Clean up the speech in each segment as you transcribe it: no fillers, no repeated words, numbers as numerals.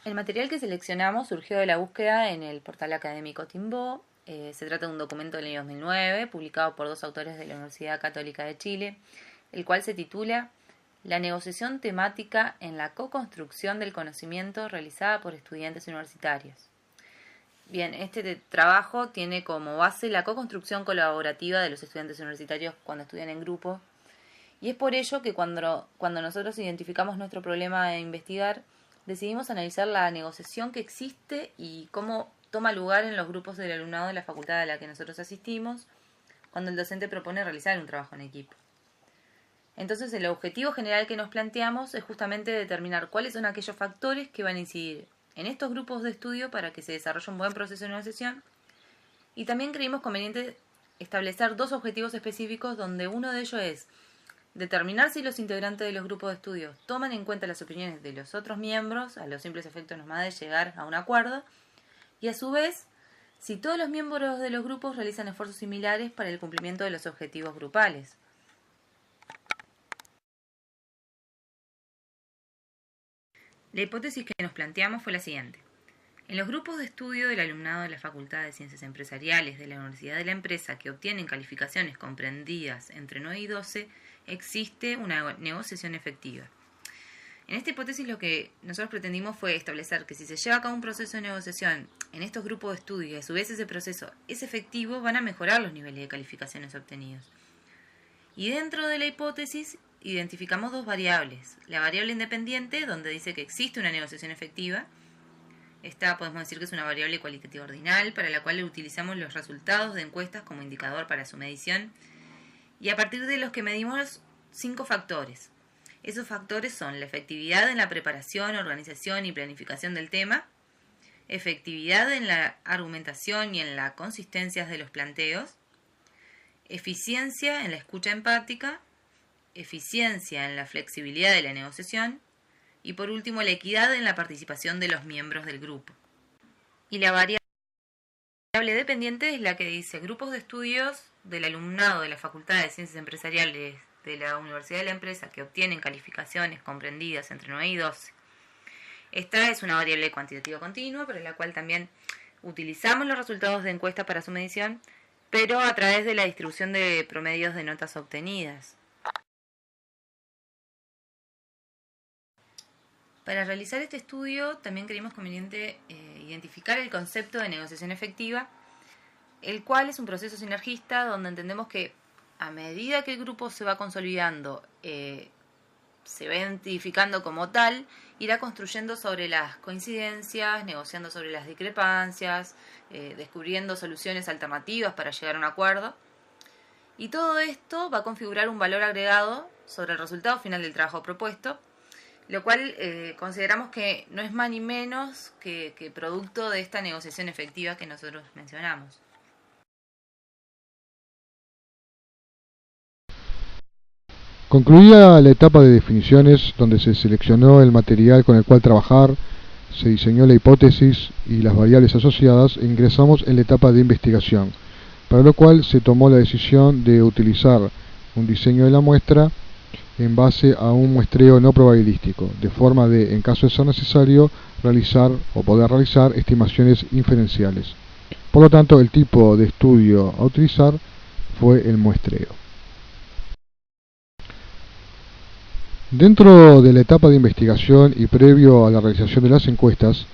El material que seleccionamos surgió de la búsqueda en el portal académico Timbó. Se trata de un documento del año 2009, publicado por dos autores de la Universidad Católica de Chile, el cual se titula La negociación temática en la co-construcción del conocimiento realizada por estudiantes universitarios. Bien, este trabajo tiene como base la co-construcción colaborativa de los estudiantes universitarios cuando estudian en grupo, y es por ello que cuando nosotros identificamos nuestro problema a investigar, decidimos analizar la negociación que existe y cómo toma lugar en los grupos del alumnado de la facultad a la que nosotros asistimos cuando el docente propone realizar un trabajo en equipo. Entonces, el objetivo general que nos planteamos es justamente determinar cuáles son aquellos factores que van a incidir en estos grupos de estudio para que se desarrolle un buen proceso de negociación, y también creímos conveniente establecer dos objetivos específicos, donde uno de ellos es determinar si los integrantes de los grupos de estudio toman en cuenta las opiniones de los otros miembros, a los simples efectos nomás de llegar a un acuerdo, y a su vez, si todos los miembros de los grupos realizan esfuerzos similares para el cumplimiento de los objetivos grupales. La hipótesis que nos planteamos fue la siguiente. En los grupos de estudio del alumnado de la Facultad de Ciencias Empresariales de la Universidad de la Empresa que obtienen calificaciones comprendidas entre 9 y 12, existe una negociación efectiva. En esta hipótesis lo que nosotros pretendimos fue establecer que si se lleva a cabo un proceso de negociación en estos grupos de estudio y a su vez ese proceso es efectivo, van a mejorar los niveles de calificaciones obtenidos. Y dentro de la hipótesis identificamos dos variables. La variable independiente, donde dice que existe una negociación efectiva. Esta podemos decir que es una variable cualitativa ordinal, para la cual utilizamos los resultados de encuestas como indicador para su medición, y a partir de los que medimos 5 factores. Esos factores son la efectividad en la preparación, organización y planificación del tema, efectividad en la argumentación y en la consistencia de los planteos, eficiencia en la escucha empática, eficiencia en la flexibilidad de la negociación, y por último la equidad en la participación de los miembros del grupo. Y la variable dependiente es la que dice grupos de estudios del alumnado de la Facultad de Ciencias Empresariales de la Universidad de la Empresa que obtienen calificaciones comprendidas entre 9 y 12. Esta es una variable cuantitativa continua, para la cual también utilizamos los resultados de encuesta para su medición, pero a través de la distribución de promedios de notas obtenidas. Para realizar este estudio también creímos conveniente identificar el concepto de negociación efectiva, el cual es un proceso sinergista donde entendemos que a medida que el grupo se va consolidando, se va identificando como tal, irá construyendo sobre las coincidencias, negociando sobre las discrepancias, descubriendo soluciones alternativas para llegar a un acuerdo. Y todo esto va a configurar un valor agregado sobre el resultado final del trabajo propuesto, lo cual consideramos que no es más ni menos que producto de esta negociación efectiva que nosotros mencionamos. Concluida la etapa de definiciones, donde se seleccionó el material con el cual trabajar, se diseñó la hipótesis y las variables asociadas, e ingresamos en la etapa de investigación, para lo cual se tomó la decisión de utilizar un diseño de la muestra en base a un muestreo no probabilístico, de forma de, en caso de ser necesario, realizar o poder realizar estimaciones inferenciales. Por lo tanto, el tipo de estudio a utilizar fue el muestreo. Dentro de la etapa de investigación y previo a la realización de las encuestas,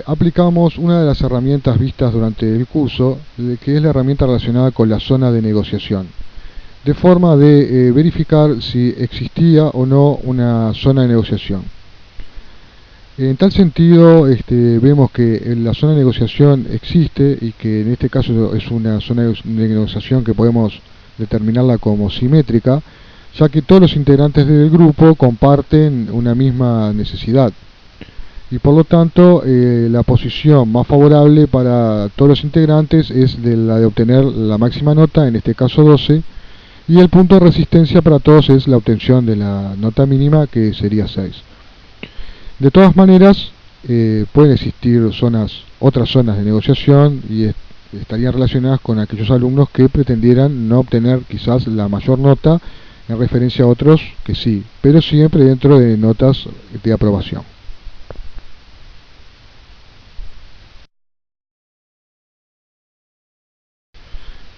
aplicamos una de las herramientas vistas durante el curso, que es la herramienta relacionada con la zona de negociación, de forma de verificar si existía o no una zona de negociación. En tal sentido, vemos que la zona de negociación existe y que en este caso es una zona de negociación que podemos determinarla como simétrica, ya que todos los integrantes del grupo comparten una misma necesidad. Y por lo tanto, la posición más favorable para todos los integrantes es la de obtener la máxima nota, en este caso 12, y el punto de resistencia para todos es la obtención de la nota mínima, que sería 6. De todas maneras, pueden existir otras zonas de negociación y estarían relacionadas con aquellos alumnos que pretendieran no obtener quizás la mayor nota en referencia a otros que sí, pero siempre dentro de notas de aprobación.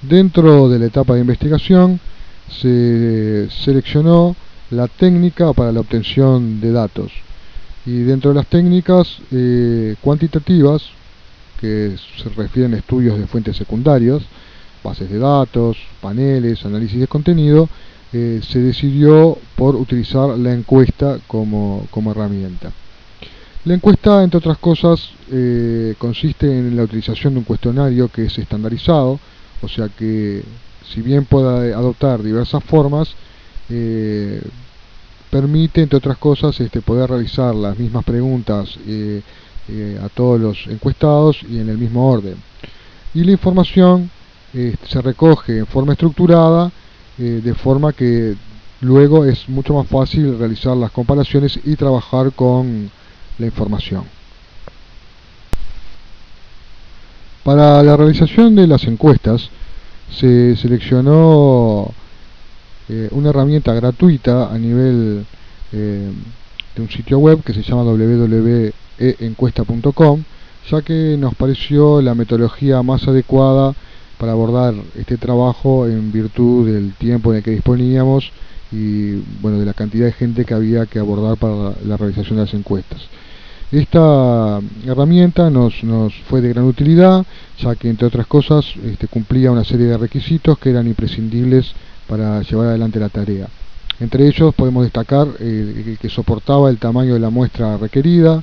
Dentro de la etapa de investigación se seleccionó la técnica para la obtención de datos, y dentro de las técnicas cuantitativas, que se refieren a estudios de fuentes secundarias, bases de datos, paneles, análisis de contenido, se decidió por utilizar la encuesta como herramienta. La encuesta, entre otras cosas, consiste en la utilización de un cuestionario que es estandarizado, o sea que, si bien puede adoptar diversas formas, permite, entre otras cosas, poder realizar las mismas preguntas a todos los encuestados y en el mismo orden. Y la información se recoge en forma estructurada, de forma que luego es mucho más fácil realizar las comparaciones y trabajar con la información. Para la realización de las encuestas se seleccionó una herramienta gratuita a nivel de un sitio web que se llama www.encuesta.com, ya que nos pareció la metodología más adecuada para abordar este trabajo en virtud del tiempo en el que disponíamos y bueno, de la cantidad de gente que había que abordar para la realización de las encuestas. Esta herramienta nos fue de gran utilidad, ya que, entre otras cosas, cumplía una serie de requisitos que eran imprescindibles para llevar adelante la tarea. Entre ellos podemos destacar que soportaba el tamaño de la muestra requerida,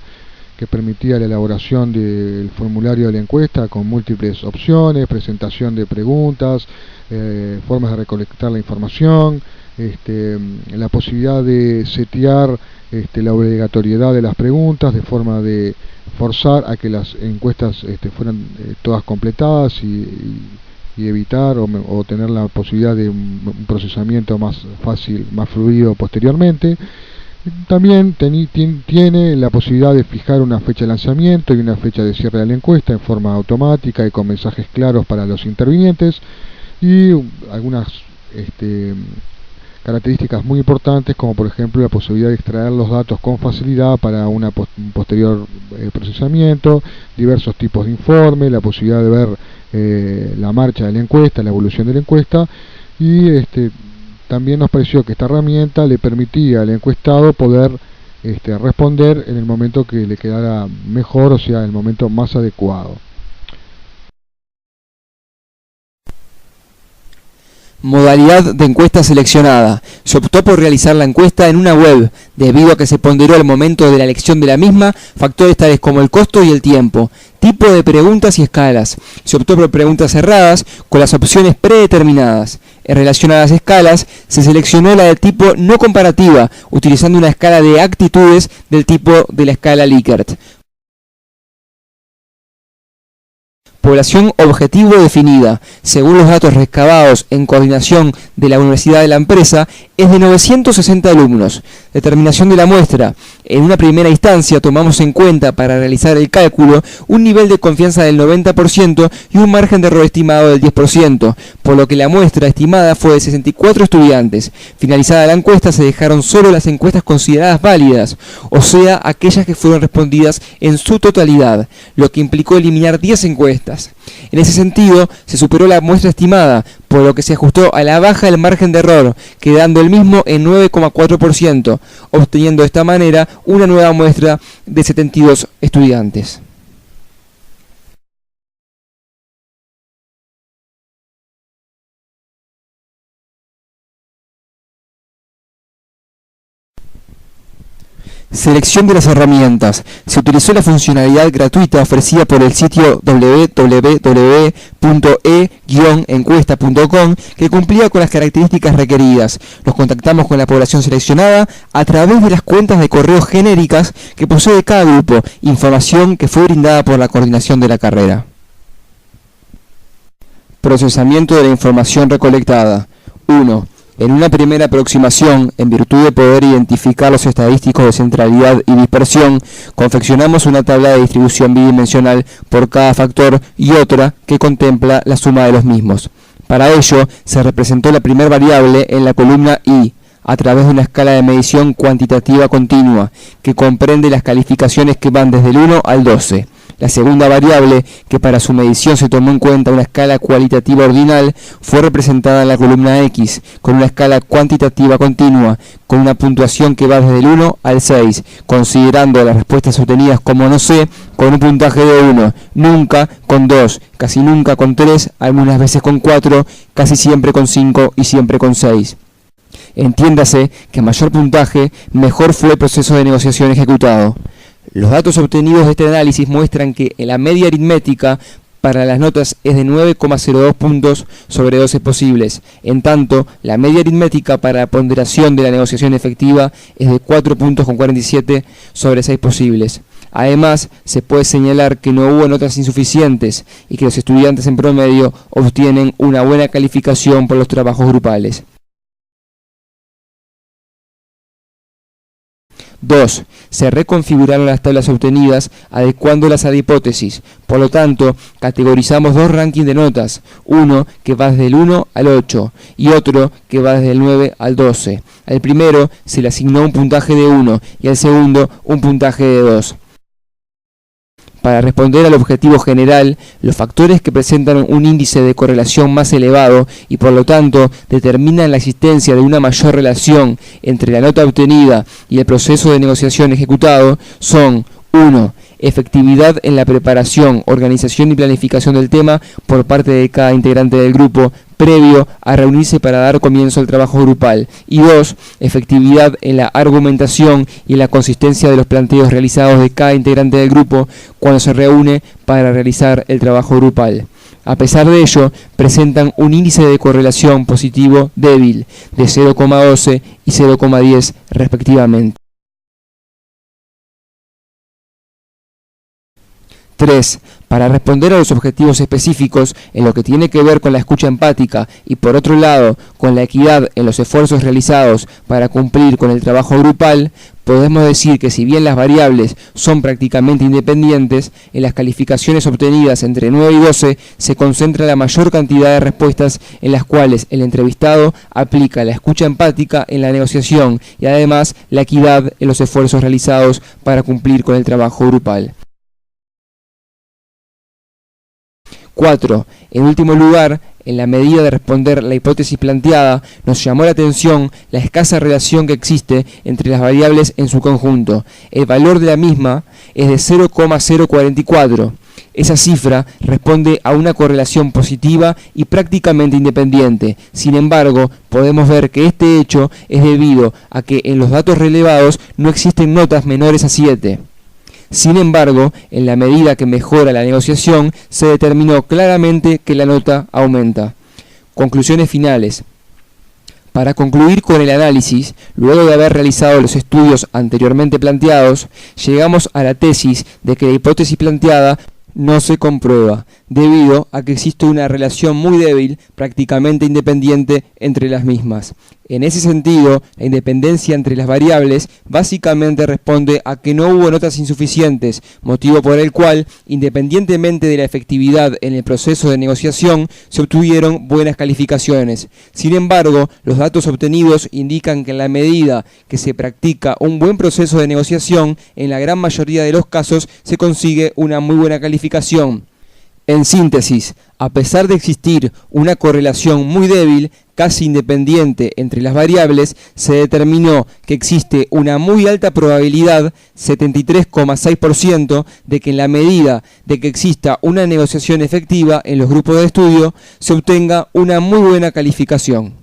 que permitía la elaboración del formulario de la encuesta con múltiples opciones, presentación de preguntas, formas de recolectar la información, la posibilidad de setear la obligatoriedad de las preguntas de forma de forzar a que las encuestas fueran todas completadas y evitar o tener la posibilidad de un procesamiento más fácil, más fluido posteriormente. También tiene la posibilidad de fijar una fecha de lanzamiento y una fecha de cierre de la encuesta en forma automática y con mensajes claros para los intervinientes, y algunas características muy importantes, como por ejemplo la posibilidad de extraer los datos con facilidad para un posterior procesamiento, diversos tipos de informe, la posibilidad de ver la marcha de la encuesta, la evolución de la encuesta, y también nos pareció que esta herramienta le permitía al encuestado poder responder en el momento que le quedara mejor, o sea, en el momento más adecuado. Modalidad de encuesta seleccionada. Se optó por realizar la encuesta en una web, debido a que se ponderó al momento de la elección de la misma factores tales como el costo y el tiempo, tipo de preguntas y escalas. Se optó por preguntas cerradas con las opciones predeterminadas. En relación a las escalas, se seleccionó la de tipo no comparativa, utilizando una escala de actitudes del tipo de la escala Likert. Población objetivo definida, según los datos recabados en coordinación de la Universidad de la empresa, es de 960 alumnos. Determinación de la muestra. En una primera instancia tomamos en cuenta para realizar el cálculo un nivel de confianza del 90% y un margen de error estimado del 10%, por lo que la muestra estimada fue de 64 estudiantes. Finalizada la encuesta se dejaron solo las encuestas consideradas válidas, o sea, aquellas que fueron respondidas en su totalidad, lo que implicó eliminar 10 encuestas. En ese sentido, se superó la muestra estimada, por lo que se ajustó a la baja el margen de error, quedando el mismo en 9,4%, obteniendo de esta manera una nueva muestra de 72 estudiantes. Selección de las herramientas. Se utilizó la funcionalidad gratuita ofrecida por el sitio www.e-encuesta.com, que cumplía con las características requeridas. Los contactamos con la población seleccionada a través de las cuentas de correo genéricas que posee cada grupo, información que fue brindada por la coordinación de la carrera. Procesamiento de la información recolectada. 1. En una primera aproximación, en virtud de poder identificar los estadísticos de centralidad y dispersión, confeccionamos una tabla de distribución bidimensional por cada factor y otra que contempla la suma de los mismos. Para ello, se representó la primera variable en la columna I, a través de una escala de medición cuantitativa continua, que comprende las calificaciones que van desde el 1 al 12. La segunda variable, que para su medición se tomó en cuenta una escala cualitativa ordinal, fue representada en la columna X, con una escala cuantitativa continua, con una puntuación que va desde el 1 al 6, considerando las respuestas obtenidas como no sé, con un puntaje de 1, nunca con 2, casi nunca con 3, algunas veces con 4, casi siempre con 5 y siempre con 6. Entiéndase que a mayor puntaje, mejor fue el proceso de negociación ejecutado. Los datos obtenidos de este análisis muestran que la media aritmética para las notas es de 9,02 puntos sobre 12 posibles. En tanto, la media aritmética para la ponderación de la negociación efectiva es de 4 puntos con 47 sobre 6 posibles. Además, se puede señalar que no hubo notas insuficientes y que los estudiantes en promedio obtienen una buena calificación por los trabajos grupales. 2. Se reconfiguraron las tablas obtenidas adecuándolas a la hipótesis. Por lo tanto, categorizamos dos rankings de notas, uno que va desde el 1 al 8 y otro que va desde el 9 al 12. Al primero se le asignó un puntaje de 1 y al segundo un puntaje de 2. Para responder al objetivo general, los factores que presentan un índice de correlación más elevado y por lo tanto determinan la existencia de una mayor relación entre la nota obtenida y el proceso de negociación ejecutado son 1. Efectividad en la preparación, organización y planificación del tema por parte de cada integrante del grupo previo a reunirse para dar comienzo al trabajo grupal. Y 2. Efectividad en la argumentación y en la consistencia de los planteos realizados de cada integrante del grupo cuando se reúne para realizar el trabajo grupal. A pesar de ello, presentan un índice de correlación positivo débil de 0,12 y 0,10 respectivamente. 3. Para responder a los objetivos específicos en lo que tiene que ver con la escucha empática y por otro lado con la equidad en los esfuerzos realizados para cumplir con el trabajo grupal, podemos decir que si bien las variables son prácticamente independientes, en las calificaciones obtenidas entre 9 y 12 se concentra la mayor cantidad de respuestas en las cuales el entrevistado aplica la escucha empática en la negociación y además la equidad en los esfuerzos realizados para cumplir con el trabajo grupal. 4. En último lugar, en la medida de responder la hipótesis planteada, nos llamó la atención la escasa relación que existe entre las variables en su conjunto. El valor de la misma es de 0,044. Esa cifra responde a una correlación positiva y prácticamente independiente. Sin embargo, podemos ver que este hecho es debido a que en los datos relevados no existen notas menores a 7. Sin embargo, en la medida que mejora la negociación, se determinó claramente que la nota aumenta. Conclusiones finales. Para concluir con el análisis, luego de haber realizado los estudios anteriormente planteados, llegamos a la tesis de que la hipótesis planteada no se comprueba, debido a que existe una relación muy débil, prácticamente independiente entre las mismas. En ese sentido, la independencia entre las variables básicamente responde a que no hubo notas insuficientes, motivo por el cual, independientemente de la efectividad en el proceso de negociación, se obtuvieron buenas calificaciones. Sin embargo, los datos obtenidos indican que en la medida que se practica un buen proceso de negociación, en la gran mayoría de los casos se consigue una muy buena calificación. En síntesis, a pesar de existir una correlación muy débil, casi independiente entre las variables, se determinó que existe una muy alta probabilidad, 73,6%, de que en la medida de que exista una negociación efectiva en los grupos de estudio, se obtenga una muy buena calificación.